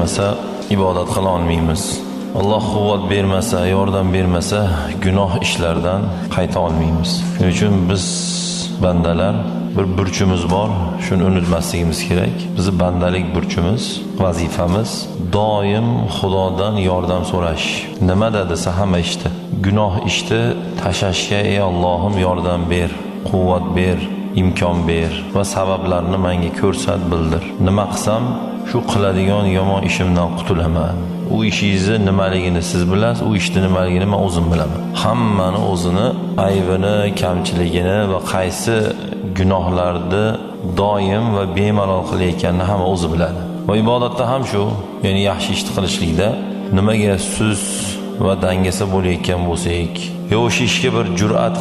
bermasa ibodat qila olmaymiz. Alloh quvvat bermasa, yordam bermasa gunoh ishlardan qayta olmaymiz. Shuning uchun biz bandalar bir burchimiz bor, shuni unutmasligimiz kerak. Bizi bandalik burchimiz, vazifamiz doim Xudodan yordam so'rash. Nima desa hamma ishda. Gunoh ishni tashashga, ey Allohim yordam ber, quvvat ber, imkon ber va sabablarni menga ko'rsat, bildir. Nima qilsam shu qiladigan yomon ishimdan qutulaman. U ishingizni nimaligini siz bilasiz, u ishni nimaligini men o'zim bilaman. Hammani o'zini aybini, kamchiligini va qaysi gunohlarni doim va bemalol qilayotganini hamma o'zi biladi. Va ibodatda ham shu, ya'ni yaxshi ishni qilishlikda nimaga sus va dangasa bo'layotgan bo'lsak, yo o'sha ishga bir jur'at